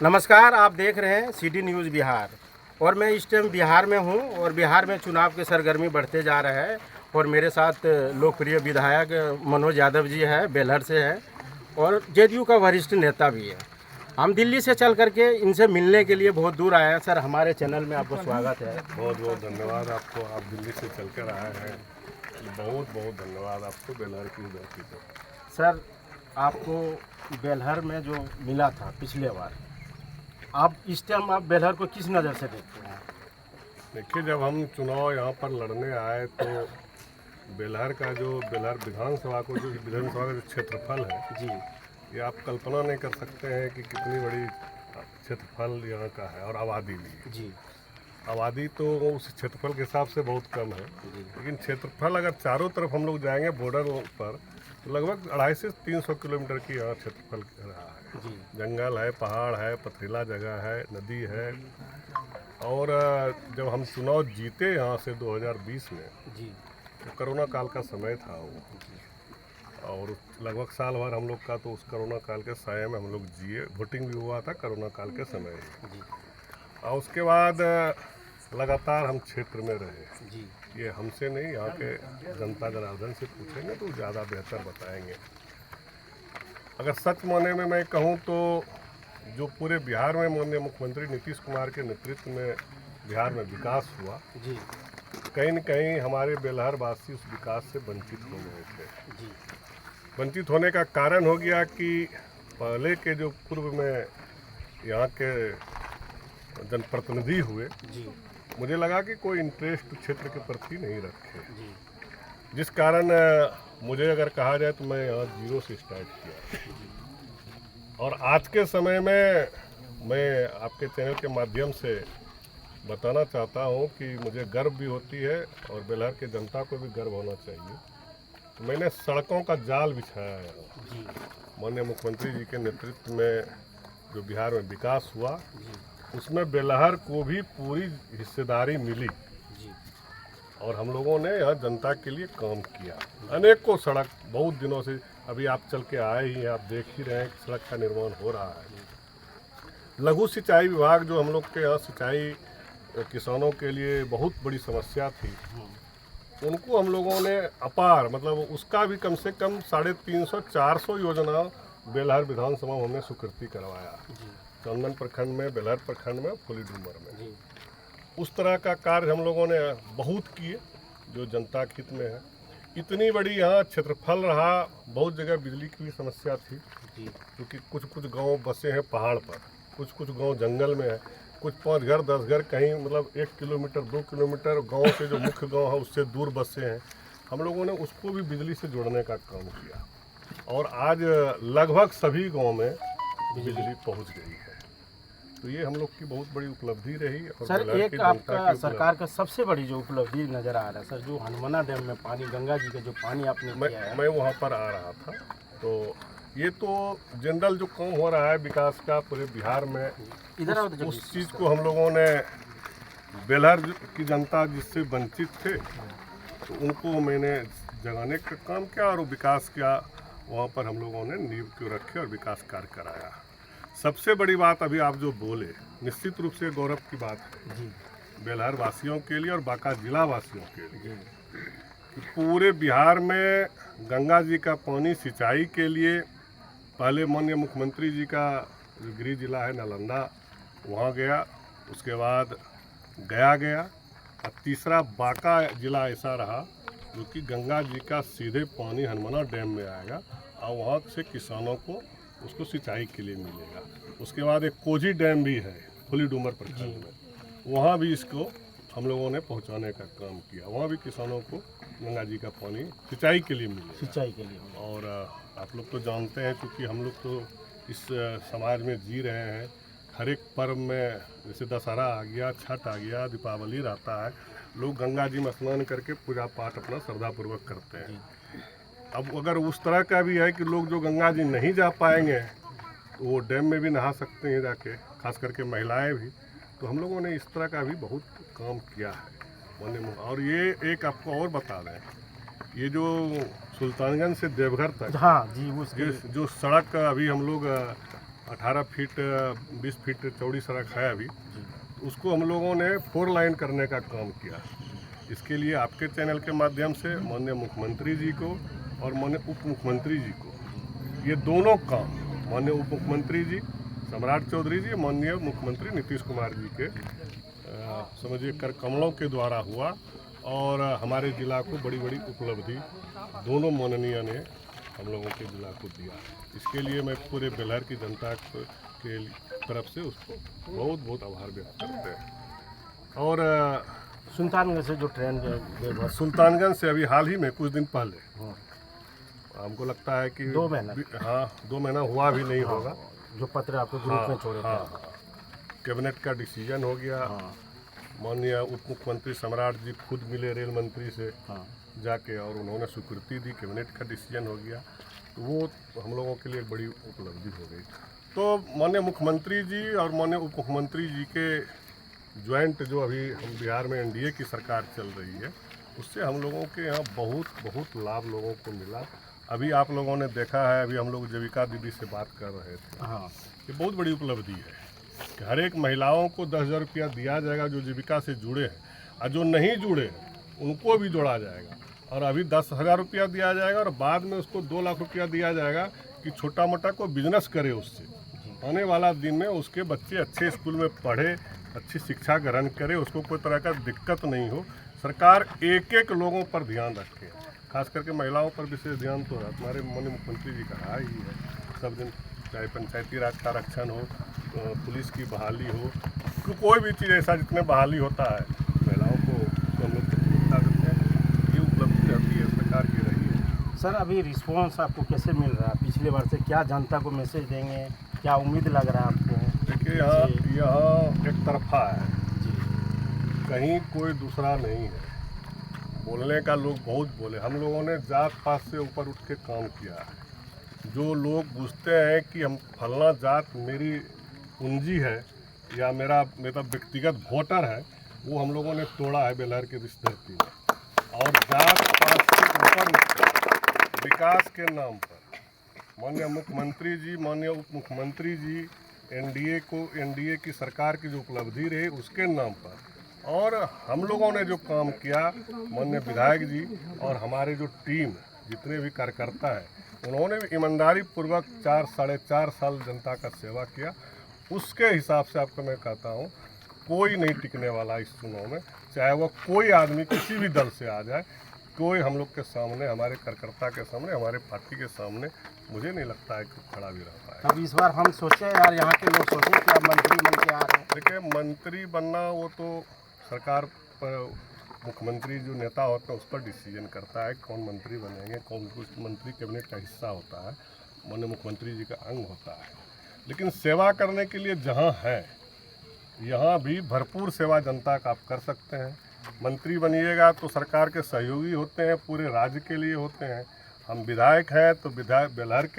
नमस्कार, आप देख रहे हैं सिटी न्यूज़ बिहार। और मैं इस टाइम बिहार में हूं और बिहार में चुनाव की सरगर्मी बढ़ते जा रहा है। और मेरे साथ लोकप्रिय विधायक मनोज यादव जी हैं, बेलहर से हैं, और जेडीयू का वरिष्ठ नेता भी है। हम दिल्ली से चल करके इनसे मिलने के लिए बहुत दूर आए हैं। सर, हमारे चैनल में आपको स्वागत है। बहुत बहुत धन्यवाद आपको, आप दिल्ली से चलकर आए हैं। बहुत बहुत धन्यवाद आपको बेलहर की धरती पर। सर, आपको बेलहर में जो मिला था पिछले बार, आप इस टाइम आप बेलहर को किस नज़र से देखते हैं? देखिए, जब हम चुनाव यहाँ पर लड़ने आए तो बेलहर का जो बेलहर विधानसभा का जो क्षेत्रफल है जी ये आप कल्पना नहीं कर सकते हैं कि कितनी बड़ी क्षेत्रफल यहाँ का है। और आबादी भी, जी आबादी तो उस क्षेत्रफल के हिसाब से बहुत कम है, जी लेकिन क्षेत्रफल अगर चारों तरफ हम लोग जाएंगे बॉर्डर पर तो लगभग 250 से 300 किलोमीटर की यहाँ क्षेत्रफल रहा है। जी जंगल है, पहाड़ है, पथरीला जगह है, नदी है। और जब हम चुनाव जीते यहाँ से 2020 में, जी तो कोरोना काल का समय था वो, और लगभग साल भर हम लोग का तो उस कोरोना काल के साये में हम लोग जिए। वोटिंग भी हुआ था कोरोना काल के समय ही। जी और उसके बाद लगातार हम क्षेत्र में रहे। जी ये हमसे नहीं, यहाँ के जनता जनार्दन से पूछेंगे तो ज़्यादा बेहतर बताएंगे। अगर सच माने में मैं कहूँ तो जो पूरे बिहार में माननीय मुख्यमंत्री नीतीश कुमार के नेतृत्व में बिहार में विकास हुआ, जी कहीं न कहीं हमारे बेलहर वासी उस विकास से वंचित हो गए थे। जी वंचित होने का कारण हो गया कि पहले के जो पूर्व में यहाँ के जनप्रतिनिधि हुए, जी मुझे लगा कि कोई इंटरेस्ट क्षेत्र के प्रति नहीं रखे, जी जिस कारण मुझे अगर कहा जाए तो मैं यहाँ जीरो से स्टार्ट किया। और आज के समय में मैं आपके चैनल के माध्यम से बताना चाहता हूँ कि मुझे गर्व भी होती है और बेलहर के जनता को भी गर्व होना चाहिए। तो मैंने सड़कों का जाल बिछाया है जी माननीय मुख्यमंत्री जी के नेतृत्व में। जो बिहार में विकास हुआ जी उसमें बेलहर को भी पूरी हिस्सेदारी मिली, जी और हम लोगों ने यहाँ जनता के लिए काम किया। अनेकों सड़क बहुत दिनों से, अभी आप चल के आए ही हैं, आप देख ही रहे हैं कि सड़क का निर्माण हो रहा है। लघु सिंचाई विभाग जो हम लोग के यहाँ सिंचाई किसानों के लिए बहुत बड़ी समस्या थी, उनको हम लोगों ने अपार, मतलब उसका भी कम से कम 350-400 योजना बेलहर विधानसभा में हमने स्वीकृति करवाया। चंदन प्रखंड में, बेलहर प्रखंड में, फुली डूमर में। जी उस तरह का कार्य हम लोगों ने बहुत किए जो जनता के हित में है। इतनी बड़ी यहाँ क्षेत्रफल रहा, बहुत जगह बिजली की भी समस्या थी, जी क्योंकि कुछ कुछ गांव बसे हैं पहाड़ पर, कुछ कुछ गांव जंगल में है, कुछ 5 घर 10 घर कहीं मतलब 1 किलोमीटर 2 किलोमीटर गांव से जो मुख्य गांव है उससे दूर बसे हैं। हम लोगों ने उसको भी बिजली से जोड़ने का काम किया, और आज लगभग सभी गाँव में बिजली पहुँच गई है। तो ये हम लोग की बहुत बड़ी उपलब्धि रही। और सर, बेलहर एक की जनता आपका की सरकार का सबसे बड़ी जो उपलब्धि नज़र आ रहा है सर, जो हनुमाना डैम में पानी, गंगा जी का जो पानी आपने किया है। मैं वहाँ पर आ रहा था। तो ये तो जनरल जो काम हो रहा है विकास का पूरे बिहार में, इधर आओ उस चीज़ को हम लोगों ने, बेलहर की जनता जिससे वंचित थे तो उनको मैंने जगाने का काम किया और विकास किया। वहाँ पर हम लोगों ने नींव क्यों रखे और विकास कार्य कराया। सबसे बड़ी बात अभी आप जो बोले, निश्चित रूप से गौरव की बात है जी बेलहर वासियों के लिए और बांका जिला वासियों के लिए जी कि पूरे बिहार में गंगा जी का पानी सिंचाई के लिए पहले माननीय मुख्यमंत्री जी का जो गृह जिला है नालंदा, वहाँ गया, उसके बाद गया गया, और तीसरा बांका जिला ऐसा रहा जो कि गंगा जी का सीधे पानी हनुमाना डैम में आएगा और वहाँ से किसानों को उसको सिंचाई के लिए मिलेगा। उसके बाद एक कोजी डैम भी है फुली डूमर प्रखंड में, वहाँ भी इसको हम लोगों ने पहुँचाने का काम किया। वहाँ भी किसानों को गंगा जी का पानी सिंचाई के लिए मिलेगा। सिंचाई के लिए। और आप लोग तो जानते हैं, क्योंकि हम लोग तो इस समाज में जी रहे हैं, हर एक पर्व में, जैसे दशहरा आ गया, छठ आ गया, दीपावली रहता है, लोग गंगा जी में स्नान करके पूजा पाठ अपना श्रद्धापूर्वक करते हैं। अब अगर उस तरह का भी है कि लोग जो गंगा जी नहीं जा पाएंगे तो वो डैम में भी नहा सकते हैं जाके, खास करके महिलाएं भी। तो हम लोगों ने इस तरह का भी बहुत काम किया है। और ये एक आपको और बता दें, ये जो सुल्तानगंज से देवघर तक, हाँ जी, उसके जो सड़क अभी हम लोग 18 फीट 20 फीट चौड़ी सड़क है अभी, उसको हम लोगों ने 4 लाइन करने का काम किया। इसके लिए आपके चैनल के माध्यम से माननीय मुख्यमंत्री जी को और माननीय उप मुख्यमंत्री जी को, ये दोनों काम माननीय उप मुख्यमंत्री जी सम्राट चौधरी जी, माननीय मुख्यमंत्री नीतीश कुमार जी के समझिए कर कमलों के द्वारा हुआ और हमारे जिला को बड़ी बड़ी उपलब्धि दोनों माननीय ने हम लोगों के जिला को दिया। इसके लिए मैं पूरे बेलहर की जनता के तरफ से उसको बहुत बहुत आभार व्यक्त करते हैं। और सुल्तानगंज से जो ट्रेन सुल्तानगंज से अभी हाल ही में कुछ दिन पहले हमको लगता है कि 2 महीना, हाँ 2 महीना हुआ भी नहीं होगा, जो पत्र आपको ग्रुप में छोड़े थे, कैबिनेट का डिसीजन हो गया। माननीय उप मुख्यमंत्री सम्राट जी खुद मिले रेल मंत्री से जाके और उन्होंने स्वीकृति दी, कैबिनेट का डिसीजन हो गया, तो वो हम लोगों के लिए बड़ी उपलब्धि हो गई। तो माननीय मुख्यमंत्री जी और माननीय उप मुख्यमंत्री जी के ज्वाइंट जो अभी हम बिहार में एनडीए की सरकार चल रही है, उससे हम लोगों के यहाँ बहुत लाभ लोगों को मिला। अभी आप लोगों ने देखा है, अभी हम लोग जीविका दीदी से बात कर रहे थे, ये बहुत बड़ी उपलब्धि है कि हर एक महिलाओं को 10,000 रुपया दिया जाएगा जो जीविका से जुड़े हैं, और जो नहीं जुड़े हैं उनको भी जोड़ा जाएगा। और अभी 10,000 रुपया दिया जाएगा और बाद में उसको 2 लाख रुपया दिया जाएगा कि छोटा मोटा को बिजनेस करे, उससे आने वाला दिन में उसके बच्चे अच्छे स्कूल में पढ़े, अच्छी शिक्षा ग्रहण करे, उसको कोई तरह का दिक्कत नहीं हो। सरकार एक लोगों पर ध्यान रखे, खास करके महिलाओं पर विशेष ध्यान तो हमारे माननीय मुख्यमंत्री जी का रहा ही है। सब दिन चाहे पंचायती राज का आरक्षण हो, पुलिस की बहाली हो, तो कोई भी चीज़ ऐसा जितने बहाली होता है महिलाओं को तो हम लोग प्राथमिकता देते हैं। ये उपलब्धि रहती है सरकार की रही है। सर अभी रिस्पॉन्स आपको कैसे मिल रहा है? पिछले बार से क्या जनता को मैसेज देंगे, क्या उम्मीद लग रहा है आपको? देखिए यहाँ एक तरफा है, कहीं कोई दूसरा नहीं है। बोलने का लोग बहुत बोले, हम लोगों ने जात पात से ऊपर उठ के काम किया है। जो लोग पूछते हैं कि हम फलना जात मेरी पूंजी है या मेरा व्यक्तिगत वोटर है, वो हम लोगों ने तोड़ा है बेलहर के इस धरती में। और जात पात से ऊपर विकास के नाम पर माननीय मुख्यमंत्री जी, माननीय उप मुख्यमंत्री जी, एनडीए की सरकार की जो उपलब्धि रही उसके नाम पर, और हम लोगों ने जो काम किया, माननीय विधायक जी और हमारे जो टीम जितने भी कार्यकर्ता हैं, उन्होंने भी ईमानदारी पूर्वक 4-4.5 साल जनता का सेवा किया। उसके हिसाब से आपको मैं कहता हूँ कोई नहीं टिकने वाला इस चुनाव में, चाहे वो कोई आदमी किसी भी दल से आ जाए, कोई हम लोग के सामने, हमारे कार्यकर्ता के सामने, हमारे पार्टी के सामने मुझे नहीं लगता है कि खड़ा भी रह पाएगा। अब इस बार हम सोचे यार, यहाँ के लोग सोचे कि आप मंत्री बन के आ रहे हैं। देखिए मंत्री बनना वो तो सरकार पर, मुख्यमंत्री जो नेता होता है उस पर डिसीजन करता है कौन मंत्री बनेंगे, कौन मंत्री कैबिनेट का हिस्सा होता है, माननीय मुख्यमंत्री जी का अंग होता है। लेकिन सेवा करने के लिए जहाँ है, यहाँ भी भरपूर सेवा जनता का आप कर सकते हैं। मंत्री बनिएगा तो सरकार के सहयोगी होते हैं, पूरे राज्य के लिए होते हैं। हम विधायक हैं तो विधायक बेलहर के